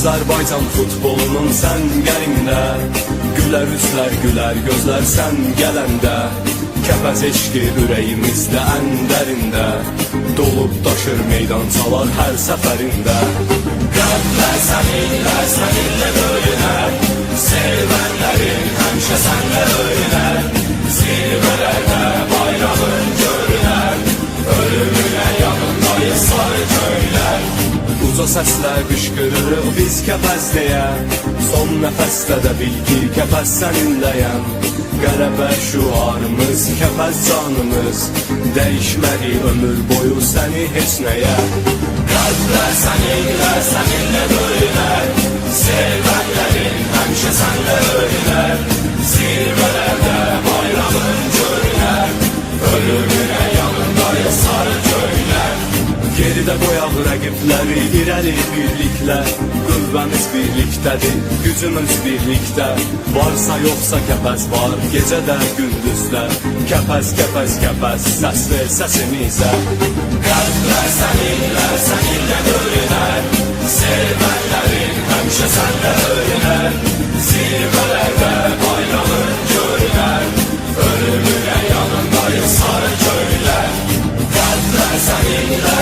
Azərbaycan futbolunun səngərində gülər üzlər, gülər gözlər sən gələndə. Kəpəz eşqi ürəyimizdə ən dərində dolub daşır meydançalar hər səfərində. Qəlblər səninlə böyünər, sevənlərin həmişə sənlə öyünər. Zirvələrdə bayrağın görünər, ölümünə yanındayız sarı köylər. Uca səslə qışqırırıq biz Kəpəz deyə, son nəfəsdə də bil ki Kəpəz səninləyəm. Qələbə şüarımız, Kəpəz canımız, dəyişməli ömür boyu səni heç nəyə. Qəlblər səninlə böyünər, sevənlərin həmişə sənlə öyünər. Zirvələrdə bayrağın görünər, ölümünə yanındayız sarı köylər. Geridə qoyaq rəqibləri, irəli birliklə, qüvvəmiz birlikdədir, gücümüz birlikdə. Varsa yoxsa Kəpəz var, gecədə gündüzdə. Kəpəz, Kəpəz, Kəpəz, səs ver səsimizə. Qəlblər səninlə böyünər, sevənlərin həmişə sənlə öyünər. Zirvələrdə bayrağın görünər, ölümünə yanındayız sarı köylər. Qəlblər səninlə